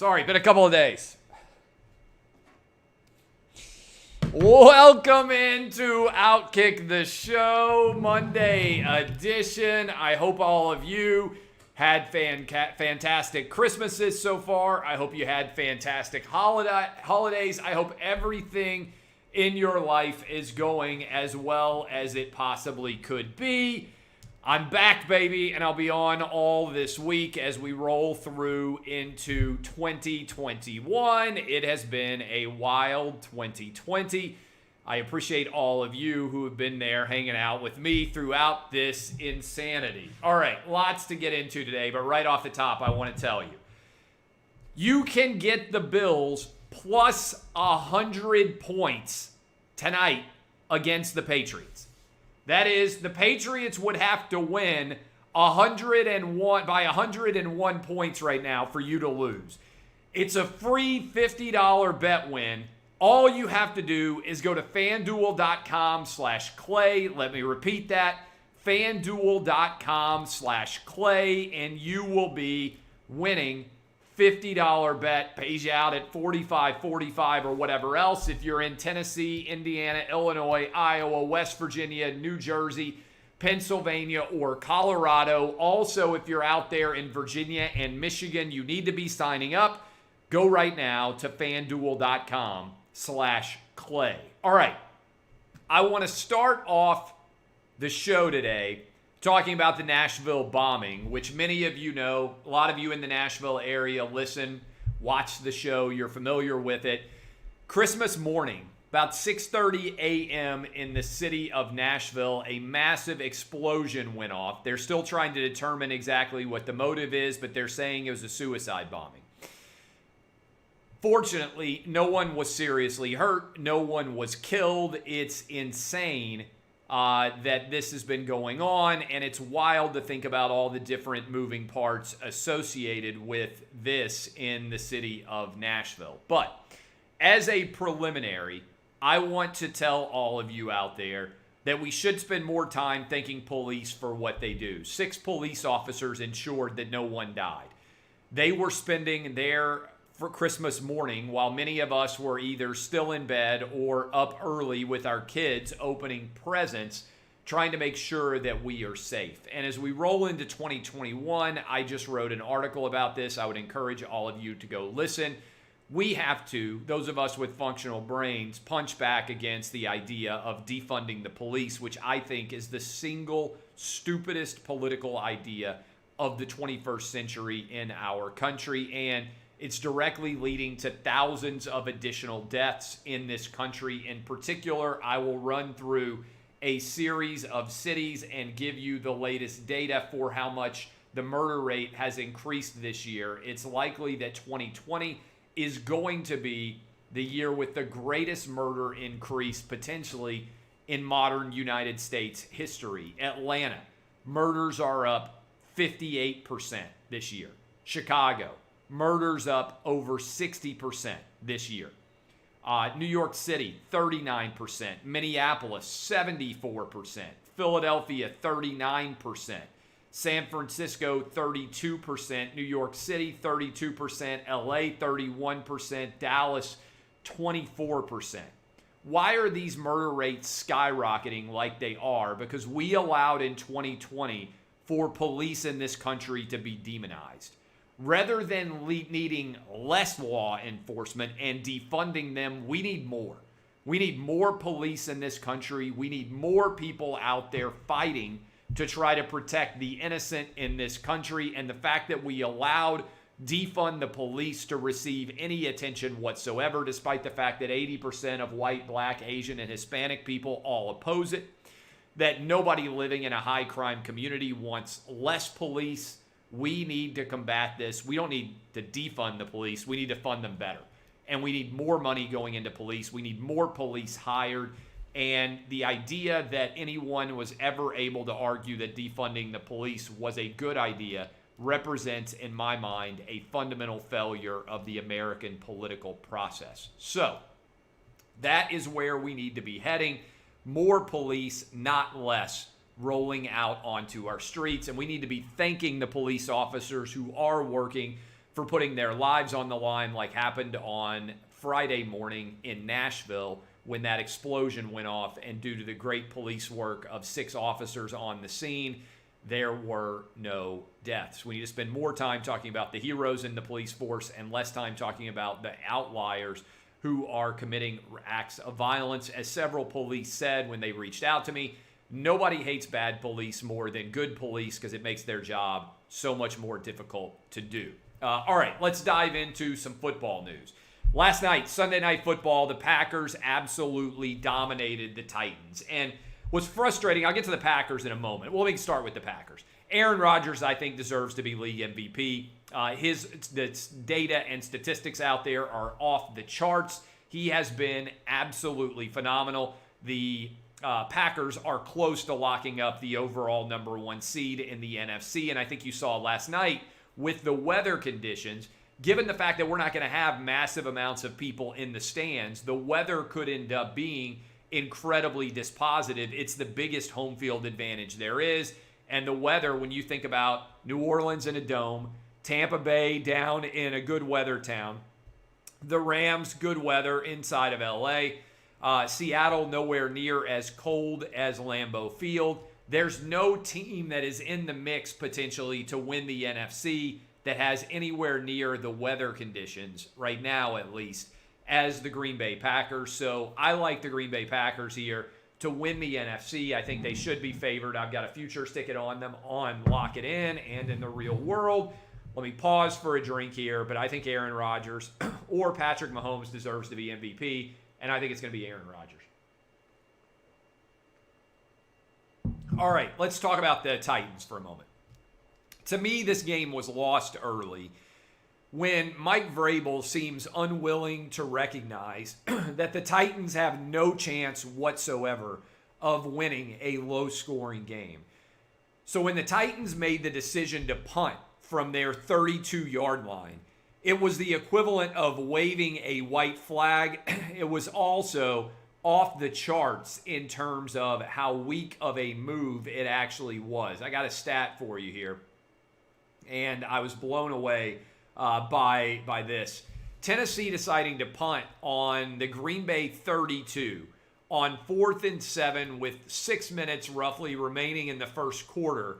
Sorry, been a couple of days. Welcome into OutKick the Show, Monday edition. I hope all of you had fantastic Christmases so far. I hope you had fantastic holidays. I hope everything in your life is going as well as it possibly could be. I'm back, baby, and I'll be on all this week as we roll through into 2021. It has been a wild 2020. I appreciate all of you who have been there hanging out with me throughout this insanity. All right, lots to get into today, but right off the top, I want to tell you, you can get the Bills plus 100 points tonight against the Patriots. That is, the Patriots would have to win 101 points right now for you to lose. It's a free $50 bet win. All you have to do is go to FanDuel.com/Clay. Let me repeat that. FanDuel.com/Clay, and you will be winning $50 bet. Pays you out at $45 or whatever else. If you're in Tennessee, Indiana, Illinois, Iowa, West Virginia, New Jersey, Pennsylvania, or Colorado. Also, if you're out there in Virginia and Michigan, you need to be signing up. Go right now to FanDuel.com/Clay. All right. I want to start off the show today talking about the Nashville bombing, which many of you know. A lot of you in the Nashville area listen, watch the show. You're familiar with it. Christmas morning, about 6:30 a.m. in the city of Nashville, a massive explosion went off. They're still trying to determine exactly what the motive is, but they're saying it was a suicide bombing. Fortunately, no one was seriously hurt. No one was killed. It's insane that this has been going on, and it's wild to think about all the different moving parts associated with this in the city of Nashville. But as a preliminary, I want to tell all of you out there that we should spend more time thanking police for what they do. 6 police officers ensured that no one died. They were spending their for Christmas morning while many of us were either still in bed or up early with our kids opening presents, trying to make sure that we are safe. And as we roll into 2021, I just wrote an article about this. I would encourage all of you to go listen. We have to, those of us with functional brains, punch back against the idea of defunding the police, which I think is the single stupidest political idea of the 21st century in our country. And it's directly leading to thousands of additional deaths in this country. In particular, I will run through a series of cities and give you the latest data for how much the murder rate has increased this year. It's likely that 2020 is going to be the year with the greatest murder increase potentially in modern United States history. Atlanta, murders are up 58% this year. Chicago, murders up over 60% this year. New York City, 39%. Minneapolis, 74%. Philadelphia, 39%. San Francisco, 32%. New York City, 32%. LA, 31%. Dallas, 24%. Why are these murder rates skyrocketing like they are? Because we allowed in 2020 for police in this country to be demonized. Rather than needing less law enforcement and defunding them, we need more. We need more police in this country. We need more people out there fighting to try to protect the innocent in this country. And the fact that we allowed defund the police to receive any attention whatsoever, despite the fact that 80% of white, black, Asian, and Hispanic people all oppose it, that nobody living in a high crime community wants less police. We need to combat this. We don't need to defund the police. We need to fund them better. And we need more money going into police. We need more police hired. And the idea that anyone was ever able to argue that defunding the police was a good idea represents, in my mind, a fundamental failure of the American political process. So that is where we need to be heading. More police, not less, rolling out onto our streets. And we need to be thanking the police officers who are working for putting their lives on the line, like happened on Friday morning in Nashville when that explosion went off. And due to the great police work of 6 officers on the scene, there were no deaths. We need to spend more time talking about the heroes in the police force and less time talking about the outliers who are committing acts of violence. As several police said when they reached out to me, nobody hates bad police more than good police because it makes their job so much more difficult to do. All right, let's dive into some football news. Last night, Sunday Night Football, the Packers absolutely dominated the Titans. And what's frustrating, I'll get to the Packers in a moment. Well, let me start with the Packers. Aaron Rodgers, I think, deserves to be league MVP. His data and statistics out there are off the charts. He has been absolutely phenomenal. The Packers are close to locking up the overall number 1 seed in the NFC. And I think you saw last night with the weather conditions, given the fact that we're not going to have massive amounts of people in the stands, the weather could end up being incredibly dispositive. It's the biggest home field advantage there is. And the weather, when you think about New Orleans in a dome, Tampa Bay down in a good weather town, the Rams, good weather inside of LA, Seattle nowhere near as cold as Lambeau Field. There's no team that is in the mix potentially to win the NFC that has anywhere near the weather conditions, right now at least, as the Green Bay Packers. So I like the Green Bay Packers here to win the NFC. I think they should be favored. I've got a future ticket on them on Lock It In and in the real world. Let me pause for a drink here, but I think Aaron Rodgers or Patrick Mahomes deserves to be MVP, and I think it's going to be Aaron Rodgers. All right, let's talk about the Titans for a moment. To me, this game was lost early when Mike Vrabel seems unwilling to recognize that the Titans have no chance whatsoever of winning a low-scoring game. So when the Titans made the decision to punt from their 32-yard line, it was the equivalent of waving a white flag. It was also off the charts in terms of how weak of a move it actually was. I got a stat for you here, and I was blown away by this. Tennessee deciding to punt on the Green Bay 32 on 4th and 7 with 6 minutes roughly remaining in the first quarter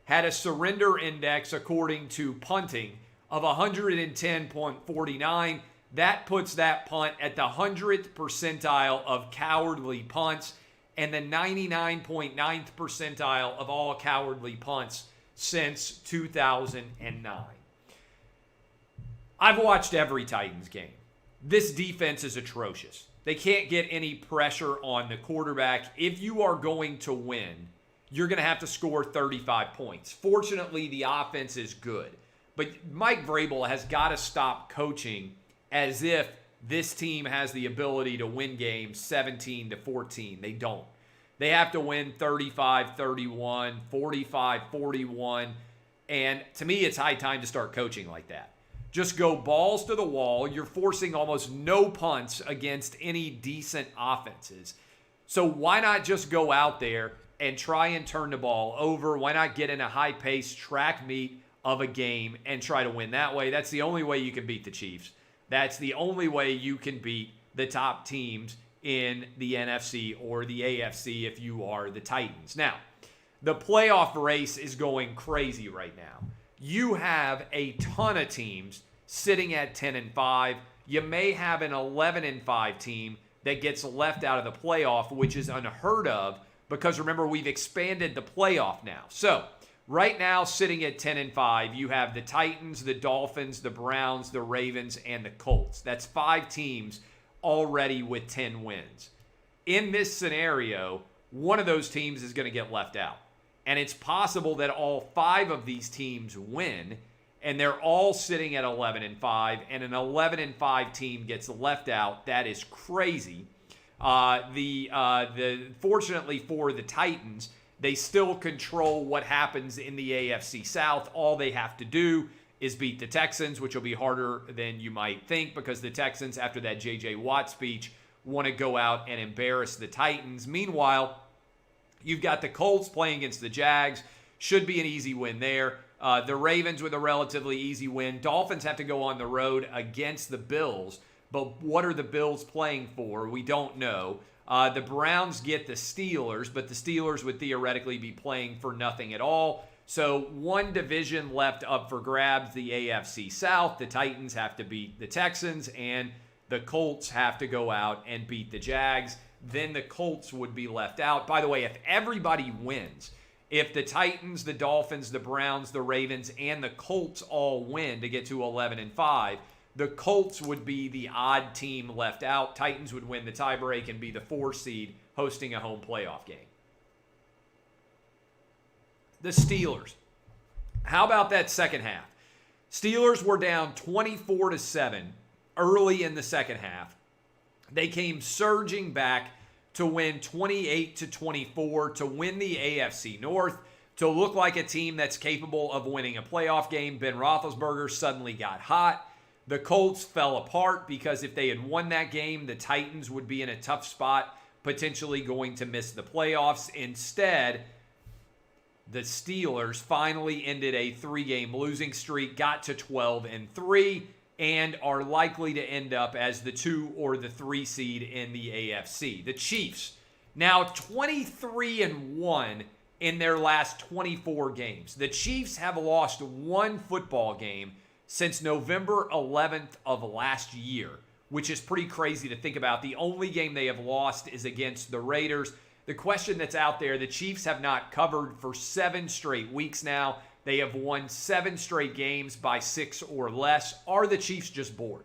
had a surrender index, according to punting, of 110.49. That puts that punt at the 100th percentile of cowardly punts and the 99.9th percentile of all cowardly punts since 2009. I've watched every Titans game. This defense is atrocious. They can't get any pressure on the quarterback. If you are going to win, you're going to have to score 35 points. Fortunately, the offense is good. But Mike Vrabel has got to stop coaching as if this team has the ability to win games 17-14. They don't. They have to win 35-31, 45-41. And to me, it's high time to start coaching like that. Just go balls to the wall. You're forcing almost no punts against any decent offenses. So why not just go out there and try and turn the ball over? Why not get in a high-paced track meet of a game and try to win that way? That's the only way you can beat the Chiefs. That's the only way you can beat the top teams in the NFC or the AFC if you are the Titans. Now, the playoff race is going crazy right now. You have a ton of teams sitting at 10-5. You may have an 11-5 team that gets left out of the playoff, which is unheard of because remember, we've expanded the playoff now. So right now, sitting at 10-5, you have the Titans, the Dolphins, the Browns, the Ravens, and the Colts. That's 5 teams already with 10 wins. In this scenario, one of those teams is going to get left out. And it's possible that all 5 of these teams win, and they're all sitting at 11-5, and an 11-5 team gets left out. That is crazy. Fortunately for the Titans, they still control what happens in the AFC South. All they have to do is beat the Texans, which will be harder than you might think because the Texans, after that J.J. Watt speech, want to go out and embarrass the Titans. Meanwhile, you've got the Colts playing against the Jags. Should be an easy win there. The Ravens with a relatively easy win. Dolphins have to go on the road against the Bills. But what are the Bills playing for? We don't know. The Browns get the Steelers, but the Steelers would theoretically be playing for nothing at all. So one division left up for grabs, the AFC South. The Titans have to beat the Texans, and the Colts have to go out and beat the Jags. Then the Colts would be left out. By the way, if everybody wins, if the Titans, the Dolphins, the Browns, the Ravens, and the Colts all win to get to 11-5, the Colts would be the odd team left out. Titans would win the tiebreak and be the 4 seed hosting a home playoff game. The Steelers. How about that second half? Steelers were down 24-7 early in the second half. They came surging back to win 28-24 to win the AFC North, to look like a team that's capable of winning a playoff game. Ben Roethlisberger suddenly got hot. The Colts fell apart because if they had won that game, the Titans would be in a tough spot, potentially going to miss the playoffs. Instead, the Steelers finally ended a 3-game losing streak, got to 12-3, and are likely to end up as the 2 or the 3 seed in the AFC. The Chiefs, now 23-1 in their last 24 games. The Chiefs have lost 1 football game since November 11th of last year, which is pretty crazy to think about. The only game they have lost is against the Raiders. The question that's out there, the Chiefs have not covered for 7 straight weeks now. They have won 7 straight games by 6 or less. Are the Chiefs just bored?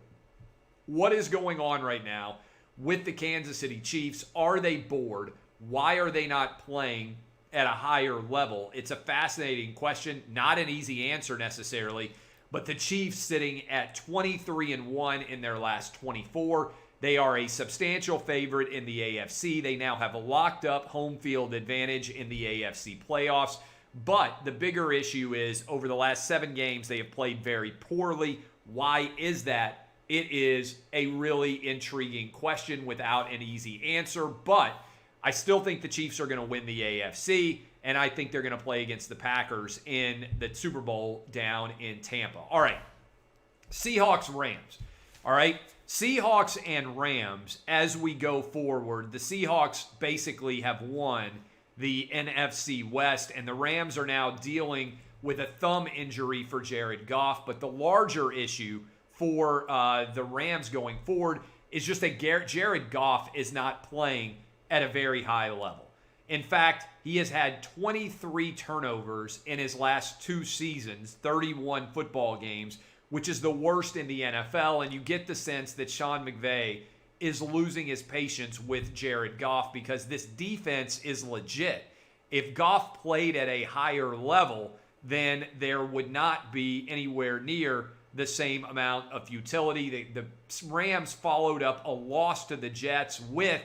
What is going on right now with the Kansas City Chiefs? Are they bored? Why are they not playing at a higher level? It's a fascinating question, not an easy answer necessarily. But the Chiefs sitting at 23-1 in their last 24. They are a substantial favorite in the AFC. They now have a locked up home field advantage in the AFC playoffs. But the bigger issue is over the last 7 games, they have played very poorly. Why is that? It is a really intriguing question without an easy answer. But I still think the Chiefs are going to win the AFC. And I think they're going to play against the Packers in the Super Bowl down in Tampa. All right. Seahawks, Rams. All right. Seahawks and Rams, as we go forward, the Seahawks basically have won the NFC West, and the Rams are now dealing with a thumb injury for Jared Goff. But the larger issue for the Rams going forward is just that Jared Goff is not playing at a very high level. In fact, he has had 23 turnovers in his last 2 seasons, 31 football games, which is the worst in the NFL. And you get the sense that Sean McVay is losing his patience with Jared Goff because this defense is legit. If Goff played at a higher level, then there would not be anywhere near the same amount of futility. The Rams followed up a loss to the Jets with,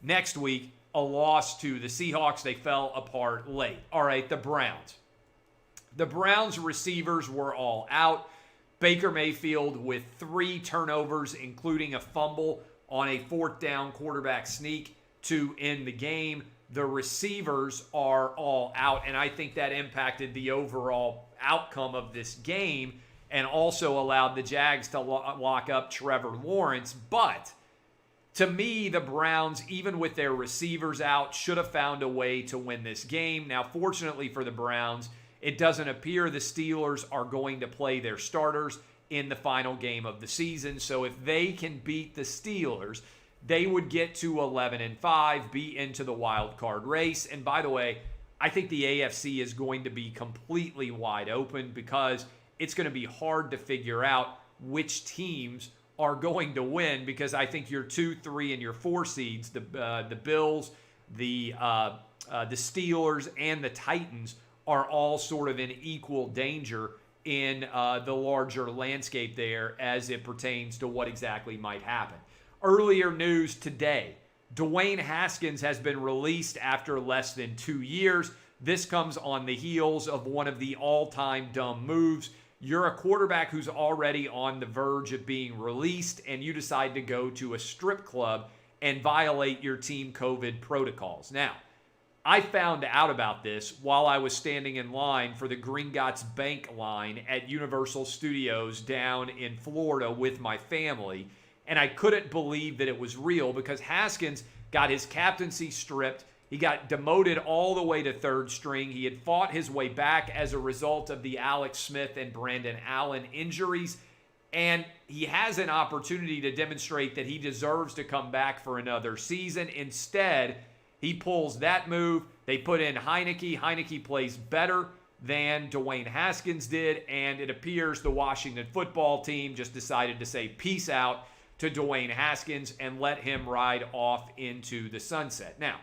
next week, a loss to the Seahawks. They fell apart late. All right, the Browns. The Browns receivers were all out. Baker Mayfield with 3 turnovers, including a fumble on a 4th down quarterback sneak to end the game. The receivers are all out, and I think that impacted the overall outcome of this game and also allowed the Jags to lock up Trevor Lawrence. But to me, the Browns, even with their receivers out, should have found a way to win this game. Now, fortunately for the Browns, it doesn't appear the Steelers are going to play their starters in the final game of the season. So if they can beat the Steelers, they would get to 11-5, be into the wild card race. And by the way, I think the AFC is going to be completely wide open because it's going to be hard to figure out which teams are going to win, because I think your 2, 3, and your 4 seeds, the Bills, the Steelers, and the Titans are all sort of in equal danger in the larger landscape there as it pertains to what exactly might happen. Earlier news today, Dwayne Haskins has been released after less than 2 years. This comes on the heels of one of the all-time dumb moves. You're a quarterback who's already on the verge of being released, and you decide to go to a strip club and violate your team COVID protocols. Now, I found out about this while I was standing in line for the Gringotts Bank line at Universal Studios down in Florida with my family. And I couldn't believe that it was real because Haskins got his captaincy stripped. He got demoted all the way to third string. He had fought his way back as a result of the Alex Smith and Brandon Allen injuries. And he has an opportunity to demonstrate that he deserves to come back for another season. Instead, he pulls that move. They put in Heineke. Heineke plays better than Dwayne Haskins did. And it appears the Washington football team just decided to say peace out to Dwayne Haskins and let him ride off into the sunset. Now,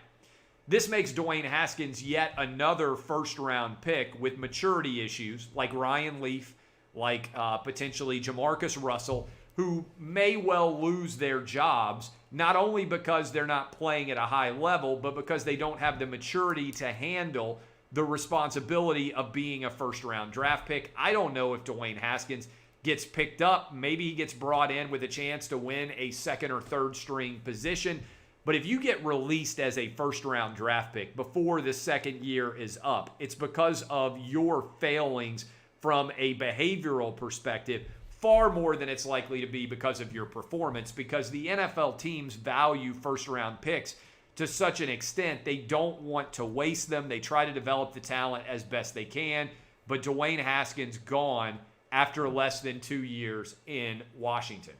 this makes Dwayne Haskins yet another first-round pick with maturity issues like Ryan Leaf, like potentially Jamarcus Russell, who may well lose their jobs, not only because they're not playing at a high level, but because they don't have the maturity to handle the responsibility of being a first-round draft pick. I don't know if Dwayne Haskins gets picked up. Maybe he gets brought in with a chance to win a second or third string position. But if you get released as a first-round draft pick before the second year is up, it's because of your failings from a behavioral perspective, far more than it's likely to be because of your performance, because the NFL teams value first-round picks to such an extent they don't want to waste them. They try to develop the talent as best they can. But Dwayne Haskins gone after less than 2 years in Washington.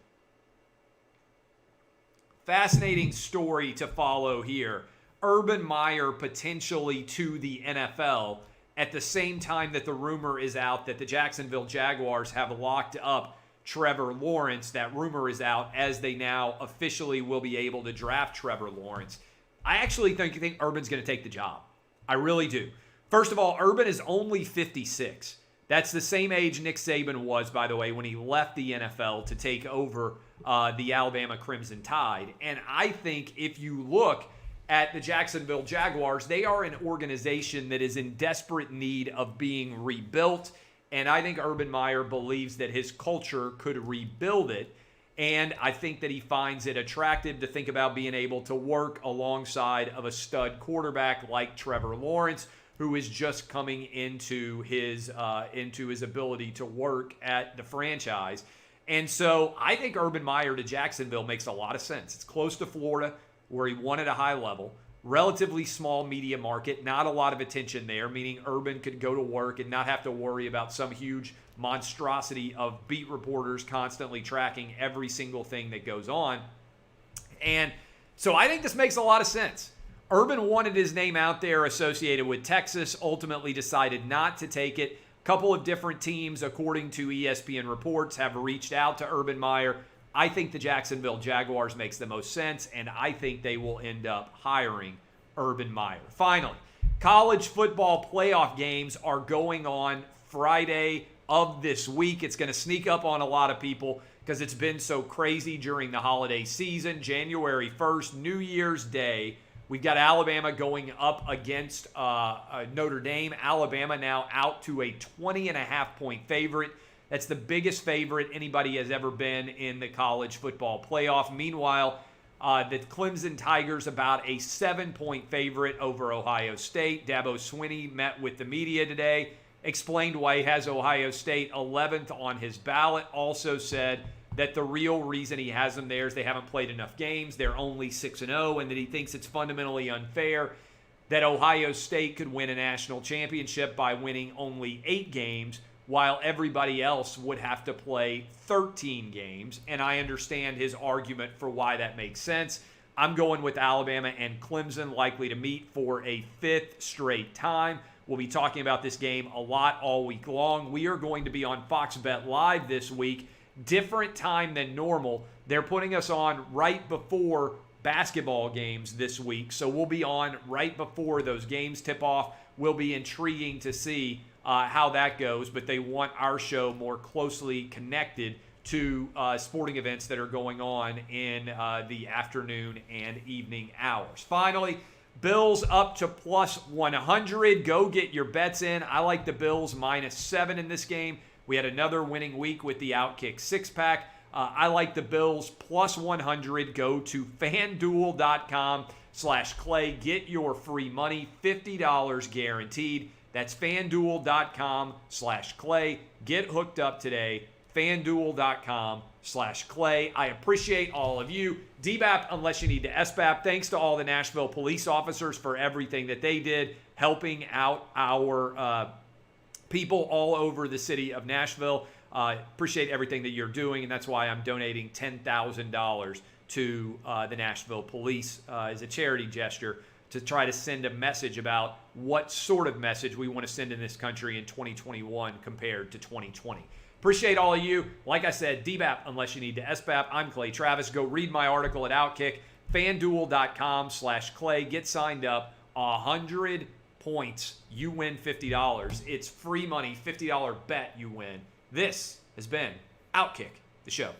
Fascinating story to follow here. Urban Meyer potentially to the NFL at the same time that the rumor is out that the Jacksonville Jaguars have locked up Trevor Lawrence. That rumor is out as they now officially will be able to draft Trevor Lawrence. I actually think Urban's going to take the job. I really do. First of all, Urban is only 56. That's the same age Nick Saban was, by the way, when he left the NFL to take over the Alabama Crimson Tide. And I think if you look at the Jacksonville Jaguars, they are an organization that is in desperate need of being rebuilt. And I think Urban Meyer believes that his culture could rebuild it. And I think that he finds it attractive to think about being able to work alongside of a stud quarterback like Trevor Lawrence, who is just coming into his ability to work at the franchise. And so I think Urban Meyer to Jacksonville makes a lot of sense. It's close to Florida, where he won at a high level. Relatively small media market, not a lot of attention there, meaning Urban could go to work and not have to worry about some huge monstrosity of beat reporters constantly tracking every single thing that goes on. And so I think this makes a lot of sense. Urban wanted his name out there associated with Texas, ultimately decided not to take it. A couple of different teams, according to ESPN reports, have reached out to Urban Meyer. I think the Jacksonville Jaguars makes the most sense, and I think they will end up hiring Urban Meyer. Finally, college football playoff games are going on Friday of this week. It's going to sneak up on a lot of people because it's been so crazy during the holiday season. January 1st, New Year's Day, we've got Alabama going up against Notre Dame. Alabama now out to a 20.5-point favorite. That's the biggest favorite anybody has ever been in the college football playoff. Meanwhile, the Clemson Tigers about a 7-point favorite over Ohio State. Dabo Swinney met with the media today, explained why he has Ohio State 11th on his ballot. Also said that the real reason he has them there is they haven't played enough games. They're only 6-0, and that he thinks it's fundamentally unfair that Ohio State could win a national championship by winning only 8 games, while everybody else would have to play 13 games. And I understand his argument for why that makes sense. I'm going with Alabama and Clemson likely to meet for a 5th straight time. We'll be talking about this game a lot all week long. We are going to be on Fox Bet Live this week. Different time than normal. They're putting us on right before basketball games this week. So we'll be on right before those games tip off. Will be intriguing to see how that goes, but they want our show more closely connected to sporting events that are going on in the afternoon and evening hours. Finally, Bills up to plus 100. Go get your bets in. I like the Bills -7 in this game. We had another winning week with the OutKick 6-pack. I like the Bills plus 100. Go to FanDuel.com. FanDuel.com/Clay. Get your free money, $50 guaranteed. That's FanDuel.com/Clay. Get hooked up today. FanDuel.com/Clay. I appreciate all of you. DBAP, unless you need to SBAP. Thanks to all the Nashville police officers for everything that they did, helping out our people all over the city of Nashville. Appreciate everything that you're doing, and that's why I'm donating $10,000 to the Nashville police as a charity gesture to try to send a message about what sort of message we want to send in this country in 2021 compared to 2020. Appreciate all of you. Like I said, DBAP unless you need to SBAP. I'm Clay Travis. Go read my article at OutKick. FanDuel.com/Clay. Get signed up. 100 points. You win $50. It's free money. $50 bet you win. This has been OutKick the Show.